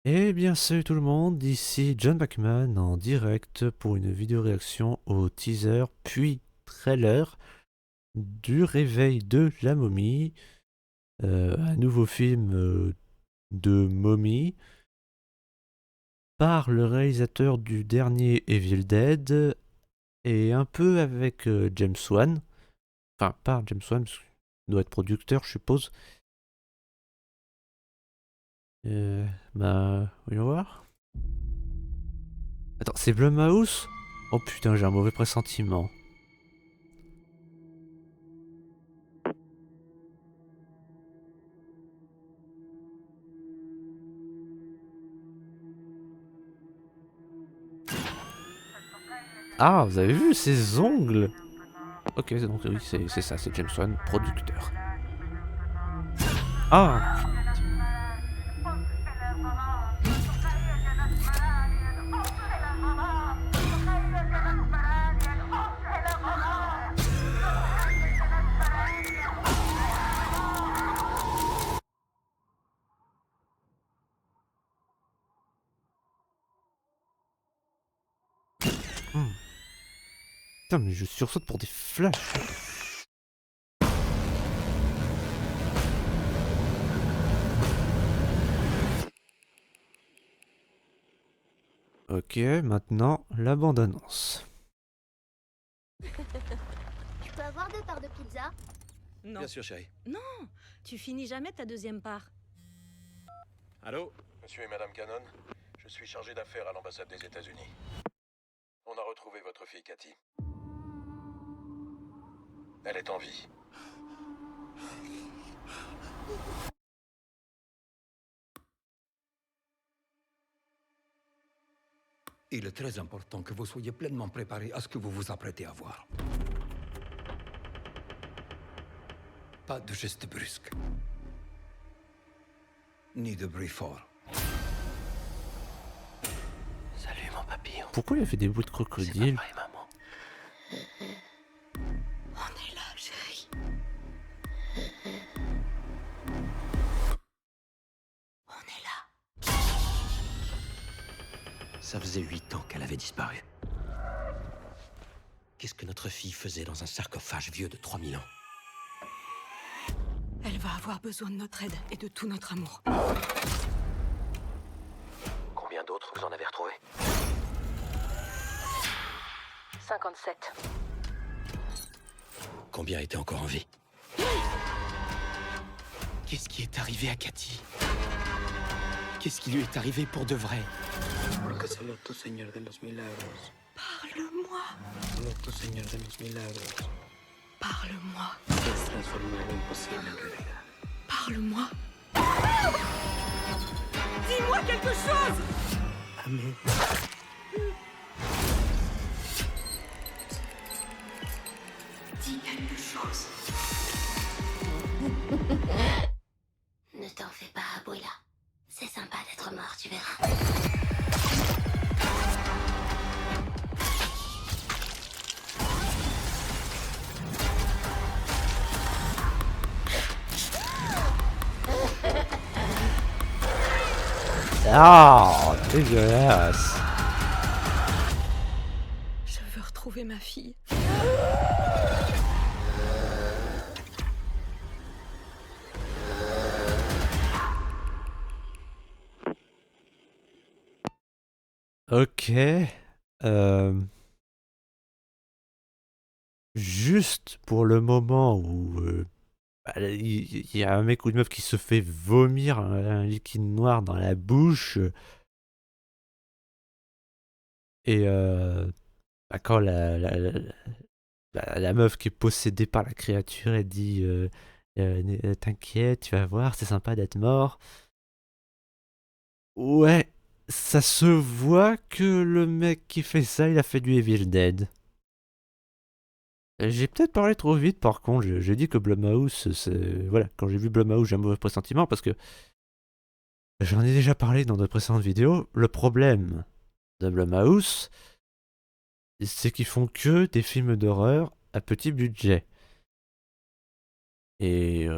Eh bien salut tout le monde, ici John Bachman en direct pour une vidéo réaction au teaser puis trailer du réveil de la momie, un nouveau film de momie par le réalisateur du dernier Evil Dead et un peu avec James Wan, enfin pas James Wan parce qu'il doit être producteur je suppose. Voyons voir. Attends, c'est Blumhouse? Oh putain, j'ai un mauvais pressentiment. Ah, vous avez vu ses ongles? Ok, donc oui, c'est ça, c'est James Wan, producteur. Ah, hmm. Putain, mais je sursaute pour des flashs. Ok, maintenant, la bande-annonce. Je peux avoir 2 parts de pizza? Non. Bien sûr, chérie. Non, tu finis jamais ta deuxième part. Allô, monsieur et madame Cannon. Je suis chargé d'affaires à l'ambassade des États-Unis. On a retrouvé votre fille Cathy. Elle est en vie. Il est très important que vous soyez pleinement préparé à ce que vous vous apprêtez à voir. Pas de gestes brusques. Ni de bruit fort. Salut, mon papillon. Pourquoi il a fait des bouts de crocodile? Papa et maman. On est là, chérie. On est là. Ça faisait 8 ans qu'elle avait disparu. Qu'est-ce que notre fille faisait dans un sarcophage vieux de 3000 ans? Elle va avoir besoin de notre aide et de tout notre amour. Combien d'autres vous en avez retrouvés? 57. Combien étaient encore en vie? Qu'est-ce qui est arrivé à Cathy? Qu'est-ce qui lui est arrivé pour de vrai? Porque solo tú, Señor de los milagros. Parle-moi. Solo tú, Señor de los milagros. Parle-moi. Puedes transformar lo imposible en realidad. Parle-moi. Dis-moi quelque chose. Amén. Dis quelque chose. Ne t'en fais pas, Abuela. C'est sympa d'être mort, tu verras. Ah, dégueulasse. Je veux retrouver ma fille. Ok. euh, Juste pour le moment où il y a un mec ou une meuf qui se fait vomir un liquide noir dans la bouche. Et quand la meuf qui est possédée par la créature, elle dit t'inquiète, tu vas voir, c'est sympa d'être mort. Ouais, ça se voit que le mec qui fait ça, il a fait du Evil Dead. J'ai peut-être parlé trop vite par contre, j'ai dit que Blumhouse, c'est... Voilà, quand j'ai vu Blumhouse, j'ai un mauvais pressentiment parce que j'en ai déjà parlé dans de précédentes vidéos. Le problème de Blumhouse, c'est qu'ils font que des films d'horreur à petit budget. Et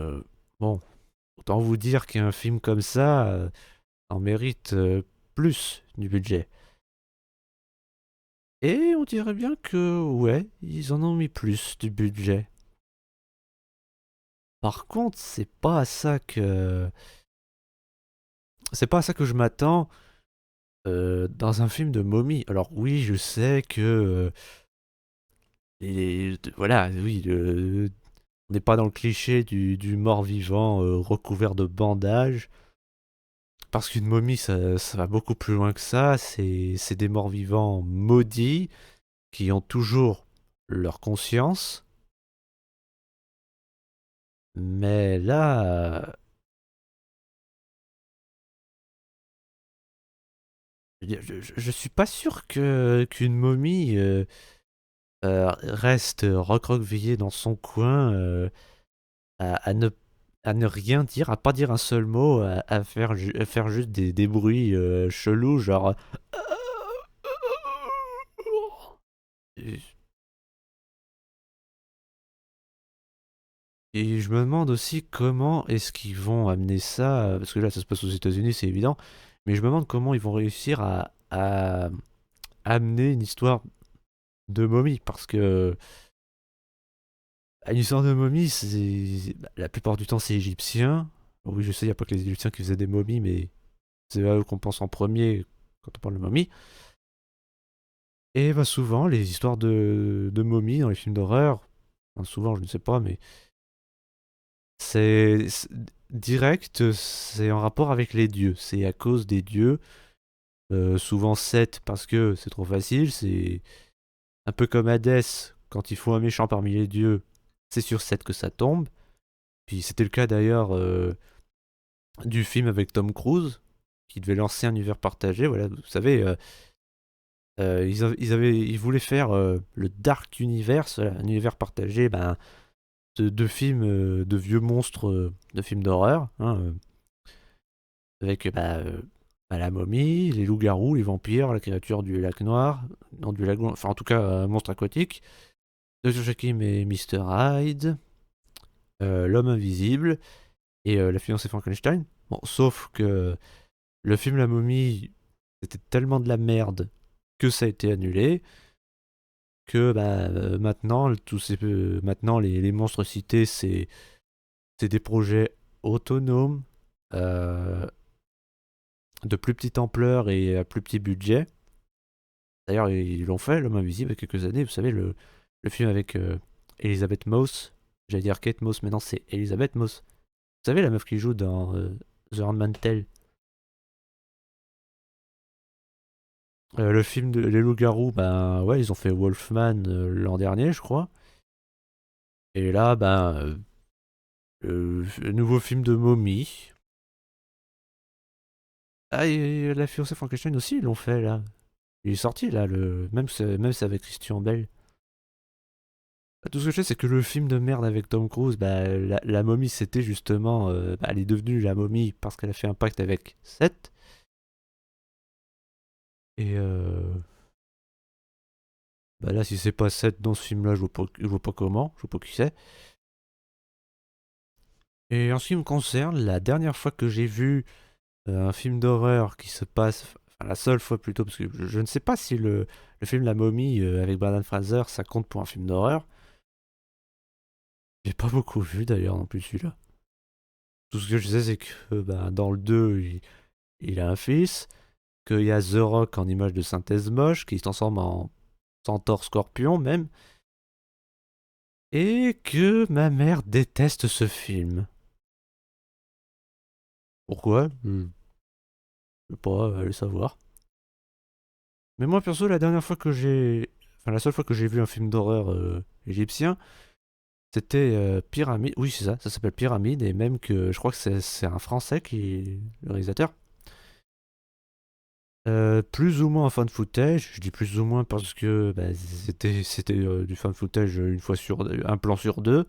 bon, autant vous dire qu'un film comme ça, en mérite plus du budget. Et on dirait bien que, ouais, ils en ont mis plus du budget. Par contre, c'est pas à ça que je m'attends dans un film de momie. Alors oui, je sais que voilà, oui, on n'est pas dans le cliché du mort-vivant recouvert de bandages. Parce qu'une momie, ça va beaucoup plus loin que ça. C'est des morts-vivants maudits qui ont toujours leur conscience. Mais là, je suis pas sûr qu'une momie reste recroquevillée dans son coin à ne rien dire, à pas dire un seul mot, à faire juste des bruits chelous, genre. Et, et je me demande aussi comment est-ce qu'ils vont amener ça, parce que là ça se passe aux États-Unis, c'est évident, mais je me demande comment ils vont réussir à amener une histoire de momie, parce que une histoire de momie, la plupart du temps c'est égyptien. Oui, je sais, il n'y a pas que les Égyptiens qui faisaient des momies, mais c'est à eux qu'on pense en premier quand on parle de momie. Et bah souvent, les histoires de momies dans les films d'horreur, enfin, souvent je ne sais pas, mais c'est direct, c'est en rapport avec les dieux. C'est à cause des dieux. Souvent 7 parce que c'est trop facile. C'est un peu comme Hadès, quand il faut un méchant parmi les dieux, c'est sur 7 que ça tombe. Puis c'était le cas d'ailleurs du film avec Tom Cruise, qui devait lancer un univers partagé. Voilà, vous savez, ils voulaient faire le Dark Universe, voilà, un univers partagé de films, de vieux monstres de films d'horreur, hein, avec la momie, les loups-garous, les vampires, la créature du lac noir, non du lac, enfin en tout cas un monstre aquatique, Dr. Jekyll et Mr. Hyde, l'homme invisible et la fiancée Frankenstein. Bon, sauf que le film La momie, c'était tellement de la merde que ça a été annulé, que maintenant, maintenant les monstres cités, c'est des projets autonomes, euh, de plus petite ampleur et à plus petit budget. D'ailleurs, ils l'ont fait, L'homme invisible, il y a quelques années. Vous savez, le film avec Elizabeth Moss. J'allais dire Kate Moss, mais non, c'est Elizabeth Moss. Vous savez, la meuf qui joue dans The Handmaid's Tale. Le film de Les Loups-Garous, ben ouais, ils ont fait Wolfman l'an dernier, je crois. Et là, nouveau film de momie. Ah, et la fiancée Frankenstein aussi, ils l'ont fait là. Il est sorti là, même c'est avec Christian Bale. Tout ce que je sais, c'est que le film de merde avec Tom Cruise, la momie, c'était justement. Elle est devenue la momie parce qu'elle a fait un pacte avec Seth. Et là, si c'est pas Seth dans ce film-là, je vois pas comment, je vois pas qui c'est. Et en ce qui me concerne, la dernière fois que j'ai vu un film d'horreur qui se passe. Enfin, la seule fois plutôt, parce que je ne sais pas si le film La momie avec Brendan Fraser, ça compte pour un film d'horreur. J'ai pas beaucoup vu d'ailleurs non plus celui-là. Tout ce que je sais, c'est que dans le 2, il a un fils, qu'il y a The Rock en image de synthèse moche, qui se transforme en centaure scorpion même, et que ma mère déteste ce film. Pourquoi? Je sais pas, allez savoir. Mais moi perso, la dernière fois que j'ai... Enfin, la seule fois que j'ai vu un film d'horreur égyptien, c'était Pyramide. Oui, c'est ça, ça s'appelle Pyramide, et même que je crois que c'est un Français qui est le réalisateur. Plus ou moins en fan footage, je dis plus ou moins parce que c'était du fan footage un plan sur deux.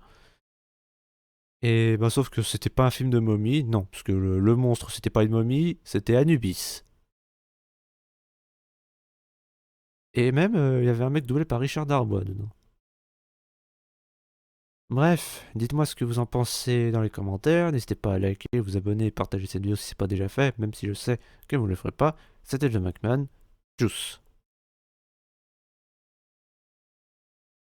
Et sauf que c'était pas un film de momie, non, parce que le monstre c'était pas une momie, c'était Anubis. Et même il y avait un mec doublé par Richard Darbois dedans. Bref, dites-moi ce que vous en pensez dans les commentaires. N'hésitez pas à liker, vous abonner et partager cette vidéo si ce n'est pas déjà fait, même si je sais que vous ne le ferez pas. C'était The McMahon. Tchuss.